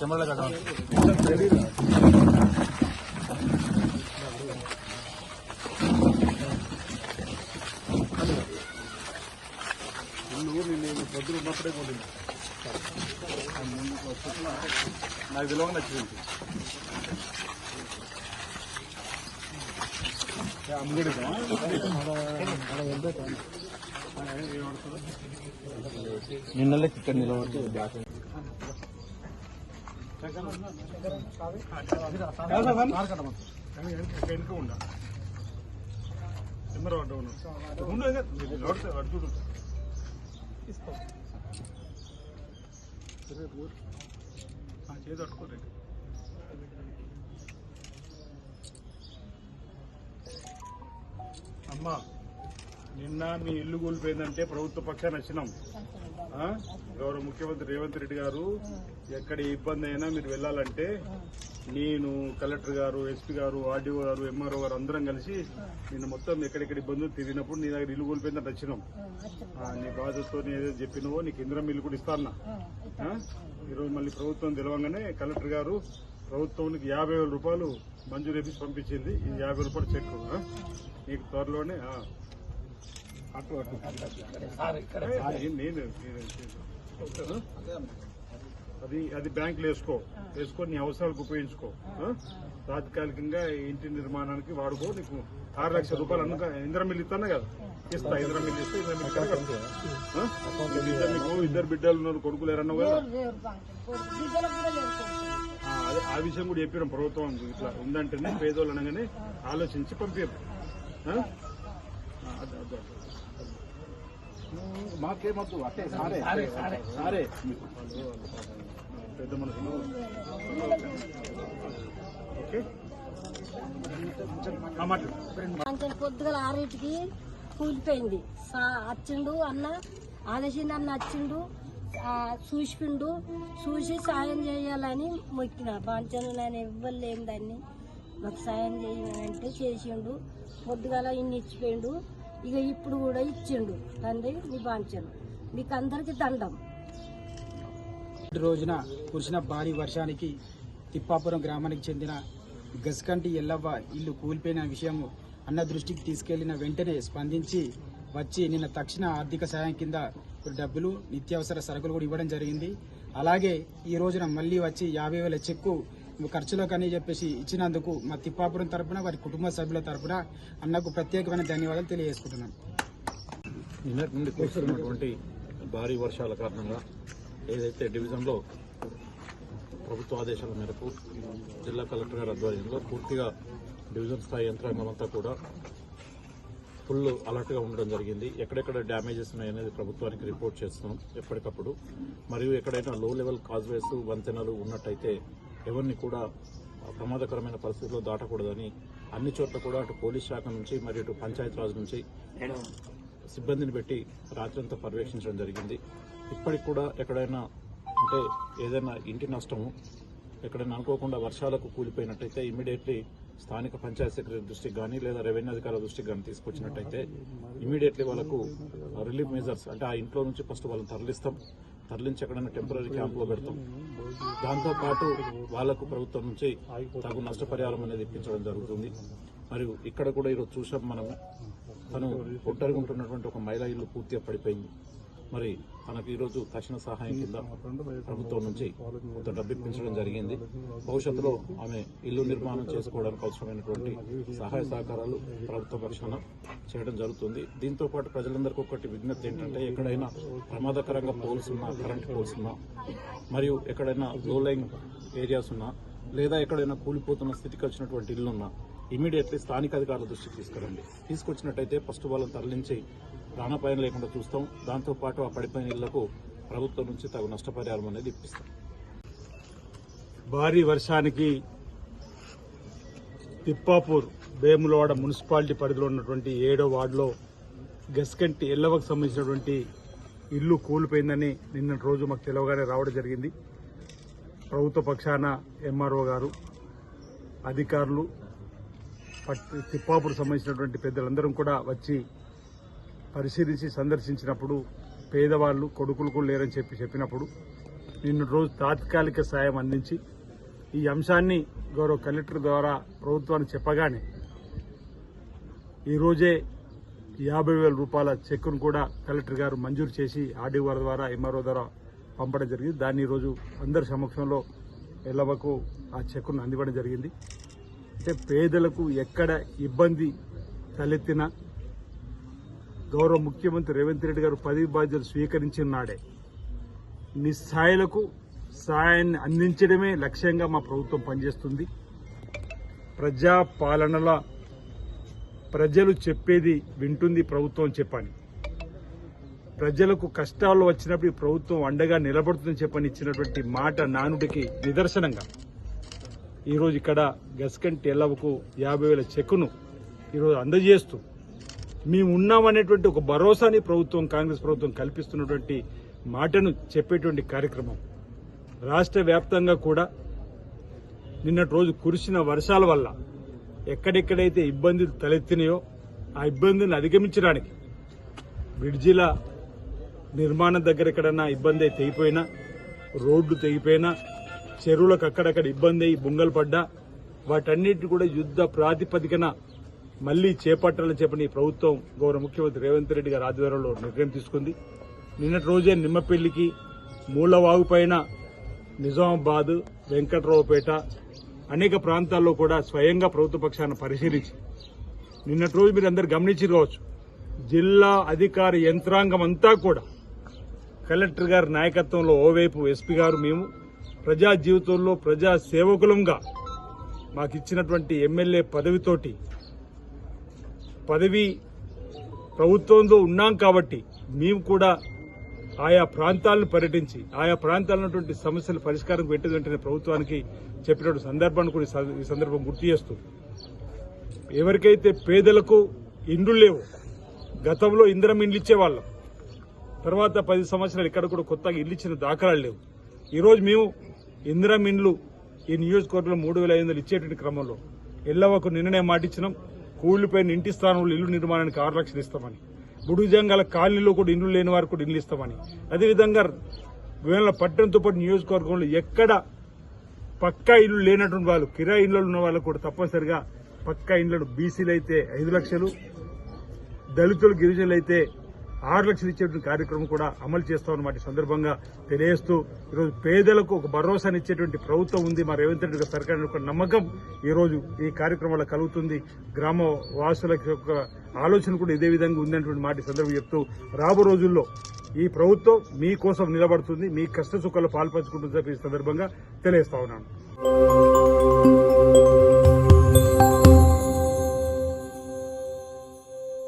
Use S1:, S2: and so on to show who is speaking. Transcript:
S1: Camera लगा నేను పొద్దున ఉన్నప్పుడే కొట్టింది నాకు విలువగా నచ్చింది నిన్నలే ఇక్కడ నిలబడితే వెనుక ఉండ కెమెరా అడుగుడు చేతి అట్టుకోలేదు. అమ్మా నిన్న మీ ఇల్లు కూలిపోయిందంటే ప్రభుత్వ పక్షాన్ని వచ్చినాం. గౌరవ ముఖ్యమంత్రి రేవంత్ రెడ్డి గారు ఎక్కడ ఇబ్బంది అయినా మీరు వెళ్ళాలంటే నేను కలెక్టర్ గారు, ఎస్పీ గారు, ఆర్డీఓ గారు, ఎంఆర్ఓ గారు అందరం కలిసి నిన్న మొత్తం ఎక్కడెక్కడ ఇబ్బందులు తిరిగినప్పుడు నీ దగ్గర ఇల్లు కూలిపోయిందని వచ్చినాం. నీ బాధ్యతతో ఏదైతే చెప్పినవో నీకు ఇందిరం ఇల్లు కూడా ఇస్తానా. ఈరోజు మళ్ళీ ప్రభుత్వం తెలవంగానే కలెక్టర్ గారు ప్రభుత్వానికి 50,000 రూపాయలు మంజూరు చేసి పంపించింది. ఈ 50 రూపాయలు చెక్ నీకు త్వరలోనే నేను అది బ్యాంకులో వేసుకో నీ అవసరాలకు ఉపయోగించుకో. తాత్కాలికంగా ఇంటి నిర్మాణానికి వాడుకో. నీకు 6 లక్షల రూపాయలు అన్న ఇందిరం ఇల్లు ఇస్తాను కదా, ఇస్తా. ఇందిరం ఇల్లు ఇస్తే నీకు 2 బిడ్డలు ఉన్నారు, కొడుకులు ఎరన్నావు కదా. ఆ విషయం కూడా చెప్పినాం ప్రభుత్వం. ఇట్లా ఉందంటేనే పేదోళ్ళు అనగానే ఆలోచించి పంపారు. మాకేమద్దు అంటే సరే పెద్ద మనసు.
S2: పొద్దుగల 6కి కూలిపోయింది. వచ్చిండు అన్న, ఆదేశిండు అన్న వచ్చిండు, చూసిపిండు. చూసి సాయం చేయాలని మొక్కిన బాంచను ఎవ్వరు లేని దాన్ని మాకు సాయం చేయాలంటే చేసిండు. పొద్దుగల ఇన్ని ఇచ్చిపోయిండు. ఇక ఇప్పుడు కూడా ఇచ్చిండు. తండ్రి మీ బాంచను మీకు అందరికి దండం.
S3: రోజున కురిసిన భారీ వర్షానికి తిప్పాపురం గ్రామానికి చెందిన గస్కంటి ఎల్లవ్వ ఇల్లు కూలిపోయిన విషయం అన్న దృష్టికి తీసుకెళ్లిన వెంటనే స్పందించి వచ్చి నిన్న తక్షణ ఆర్థిక సాయం కింద డబ్బులు, నిత్యావసర సరుకులు కూడా ఇవ్వడం జరిగింది. అలాగే ఈ రోజున మళ్లీ వచ్చి 50,000 చెక్కు ఖర్చులోకని చెప్పేసి ఇచ్చినందుకు మా తిప్పాపురం తరఫున, వారి కుటుంబ సభ్యుల తరఫున అన్నకు ప్రత్యేకమైన ధన్యవాదాలు తెలియజేసుకుంటున్నాం.
S4: నిన్నటి నుండి కురుస్తున్నటువంటి భారీ వర్షాల కారణంగా ఏదైతే డివిజన్లో ప్రభుత్వ ఆదేశాల మేరకు జిల్లా కలెక్టర్ గారి ఆధ్వర్యంలో పూర్తిగా డివిజన్ స్థాయి యంత్రాంగం అంతా కూడా ఫుల్ అలర్ట్గా ఉండడం జరిగింది. ఎక్కడెక్కడ డ్యామేజెస్ ఉన్నాయనేది ప్రభుత్వానికి రిపోర్ట్ చేస్తున్నాం ఎప్పటికప్పుడు. మరియు ఎక్కడైనా లో లెవెల్ కాజ్వేస్, వంతెనలు ఉన్నట్టయితే ఎవరిని కూడా ప్రమాదకరమైన పరిస్థితుల్లో దాటకూడదని అన్ని చోట్ల కూడా అటు పోలీస్ శాఖ నుంచి మరియు ఇటు పంచాయతీరాజ్ నుంచి సిబ్బందిని పెట్టి రాత్రంతా పర్యవేక్షించడం జరిగింది. ఇప్పటికి కూడా ఎక్కడైనా అంటే ఏదైనా ఇంటి నష్టము ఎక్కడైనా అనుకోకుండా వర్షాలకు కూలిపోయినట్టయితే ఇమీడియట్లీ స్థానిక పంచాయత్ సెక్రటరీ దృష్టికి కానీ లేదా రెవెన్యూ అధికారుల దృష్టికి కానీ తీసుకొచ్చినట్టయితే ఇమీడియట్లీ వాళ్ళకు రిలీఫ్ మెజర్స్ అంటే ఆ ఇంట్లో నుంచి ఫస్ట్ వాళ్ళని తరలించి ఎక్కడైనా టెంపరీ క్యాంపులో పెడతాం. దాంతోపాటు వాళ్లకు ప్రభుత్వం నుంచి తగు నష్టపరిహారం అనేది ఇప్పించడం జరుగుతుంది. మరియు ఇక్కడ కూడా ఈరోజు చూసాం మనం, తను ఒంటరిగా ఉంటున్నటువంటి ఒక మహిళా ఇల్లు పూర్తిగా పడిపోయింది. మరి తనకు ఈరోజు తక్షణ సహాయం కింద ప్రభుత్వం నుంచి కొంత డబ్బు ఇప్పించడం జరిగింది. భవిష్యత్తులో ఆమె ఇల్లు నిర్మాణం చేసుకోవడానికి అవసరమైనటువంటి సహాయ సహకారాలు ప్రభుత్వ పక్షాన చేయడం జరుగుతుంది. దీంతో పాటు ప్రజలందరికీ ఒకటి విజ్ఞప్తి ఏంటంటే, ఎక్కడైనా ప్రమాదకరంగా పోల్స్ ఉన్నా, కరెంట్ పోల్స్ ఉన్నా, మరియు ఎక్కడైనా లో లైన్ ఏరియాస్ ఉన్నా, లేదా ఎక్కడైనా కూలిపోతున్న స్థితికి వచ్చినటువంటి ఇల్లున్నా ఇమీడియట్లీ స్థానిక అధికారుల దృష్టికి తీసుకురండి. తీసుకొచ్చినట్టయితే ఫస్ట్ వాళ్ళని తరలించి ప్రాణాపాయం లేకుండా చూస్తాం. దాంతోపాటు ఆ పడిపోయిన ఇళ్లకు ప్రభుత్వం నుంచి తగు నష్టపరిహారం అనేది ఇప్పిస్తాం.
S1: భారీ వర్షానికి తిప్పాపూర్ వేములవాడ మున్సిపాలిటీ పరిధిలో ఉన్నటువంటి 7వ వార్డులో గస్కంటి ఎల్లవకు సంబంధించినటువంటి ఇల్లు కూలిపోయిందని నిన్న రోజు మాకు తెలవగానే రావడం జరిగింది. ప్రభుత్వ పక్షాన ఎంఆర్ఓ గారు, అధికారులు, తిప్పాపూర్ సంబంధించినటువంటి పెద్దలందరం కూడా వచ్చి పరిశీలించి సందర్శించినప్పుడు పేదవాళ్ళు కొడుకులకు లేరని చెప్పినప్పుడు నిన్న రోజు తాత్కాలిక సాయం అందించి ఈ అంశాన్ని గౌరవ కలెక్టర్ ద్వారా ప్రభుత్వానికి చెప్పగానే ఈరోజే 50,000 రూపాయల చెక్కును కూడా కలెక్టర్ గారు మంజూరు చేసి ఆర్డీఓ ద్వారా ఎంఆర్ఓ ద్వారా పంపడం జరిగింది. దాన్ని ఈరోజు అందరి సమక్షంలో ఎల్లవకు ఆ చెక్కును అందివ్వడం జరిగింది. అంటే పేదలకు ఎక్కడ ఇబ్బంది తలెత్తినా గౌరవ ముఖ్యమంత్రి రేవంత్ రెడ్డి గారు పదవి బాధ్యతలు స్వీకరించిన నాడే నిస్సాయులకు సాయాన్ని అందించడమే లక్ష్యంగా మా ప్రభుత్వం పనిచేస్తుంది. ప్రజా పాలనలో ప్రజలు చెప్పేది వింటుంది ప్రభుత్వం చెప్పని, ప్రజలకు కష్టాలు వచ్చినప్పుడు ఈ ప్రభుత్వం అండగా నిలబడుతుందని చెప్పని ఇచ్చినటువంటి మాట నానుడికి నిదర్శనంగా ఈరోజు ఇక్కడ గస్కంటి ఎల్లవకు 50,000 చెక్కును ఈరోజు అందజేస్తూ మేము ఉన్నామనేటువంటి ఒక భరోసాని ప్రభుత్వం కాంగ్రెస్ ప్రభుత్వం కల్పిస్తున్నటువంటి మాటను చెప్పేటువంటి కార్యక్రమం. రాష్ట్ర వ్యాప్తంగా కూడా నిన్నటి రోజు కురిసిన వర్షాల వల్ల ఎక్కడెక్కడైతే ఇబ్బందులు తలెత్తినాయో ఆ ఇబ్బందులను అధిగమించడానికి బ్రిడ్జిల నిర్మాణం దగ్గర ఎక్కడన్నా ఇబ్బంది అయి తెగిపోయినా, రోడ్లు తెగిపోయినా, చెరువులకు అక్కడక్కడ ఇబ్బంది అయి బొంగలు పడ్డా వాటన్నిటిని కూడా యుద్ధ ప్రాతిపదికన మళ్లీ చేపట్టాలని చెప్పని ప్రభుత్వం గౌరవ ముఖ్యమంత్రి రేవంత్ రెడ్డి గారి ఆధ్వర్యంలో నిర్ణయం తీసుకుంది. నిన్నటి రోజే నిమ్మపల్లికి, మూలవాగు పైన నిజామాబాద్, వెంకట్రావుపేట అనేక ప్రాంతాల్లో కూడా స్వయంగా ప్రభుత్వ పక్షాన్ని పరిశీలించి నిన్నటి రోజు మీరు అందరు గమనించి కావచ్చు, జిల్లా అధికార యంత్రాంగం అంతా కూడా కలెక్టర్ గారి నాయకత్వంలో ఓవైపు ఎస్పీ గారు మేము ప్రజా జీవితంలో ప్రజా సేవకులంగా మాకు ఇచ్చినటువంటి ఎమ్మెల్యే పదవితోటి పదవి ప్రభుత్వంలో ఉన్నాం కాబట్టి మేము కూడా ఆయా ప్రాంతాలను పర్యటించి ఆయా ప్రాంతాల్లో ఉన్నటువంటి సమస్యల పరిష్కారం పెట్టిన వెంటనే ప్రభుత్వానికి చెప్పినటువంటి సందర్భాన్ని కూడా ఈ సందర్భం గుర్తు చేస్తూ, ఎవరికైతే పేదలకు ఇండ్లు లేవు, గతంలో ఇందిరం ఇండ్లు ఇచ్చేవాళ్ళం, తర్వాత 10 సంవత్సరాలు ఇక్కడ కూడా కొత్తగా ఇల్లు ఇచ్చిన దాఖలాలు లేవు. ఈరోజు మేము ఇందిరం ఇండ్లు ఈ నియోజకవర్గంలో 3,500 ఇచ్చేటువంటి క్రమంలో ఎల్లవకు నిన్ననే మాటిచ్చినాం. కూలిపోయిన ఇంటి స్థానంలో ఇల్లు నిర్మాణానికి 6 లక్షలు ఇస్తామని, బుడుజంగాల కాలనీలో కూడా ఇండ్లు లేని వారికి కూడా ఇల్లు ఇస్తామని, అదేవిధంగా పట్టణంతో పాటు నియోజకవర్గంలో ఎక్కడ పక్కా ఇల్లు లేనటువంటి వాళ్ళు, కిరాయి ఇళ్లలో ఉన్న వాళ్ళకు కూడా తప్పనిసరిగా పక్కా ఇండ్లను బీసీలు అయితే 5 లక్షలు, దళితులు గిరిజనులు అయితే 6 లక్షలు ఇచ్చేటువంటి కార్యక్రమం కూడా అమలు చేస్తామన్నమాట సందర్భంగా తెలియజేస్తూ, ఈరోజు పేదలకు ఒక భరోసాని ఇచ్చేటువంటి ప్రభుత్వం ఉంది మా రేవంత్ రెడ్డి గారి సర్కార్ ఒక నమ్మకం ఈరోజు ఈ కార్యక్రమంలో కలుగుతుంది. గ్రామ వాసుల యొక్క ఆలోచన కూడా ఇదే విధంగా ఉందనేటువంటి మాట సందర్భం చెప్తూ, రాబో రోజుల్లో ఈ ప్రభుత్వం మీకోసం నిలబడుతుంది, మీ కష్ట సుఖాలు పాల్పంచుకుంటుందని ఈ సందర్భంగా తెలియజేస్తా ఉన్నాను.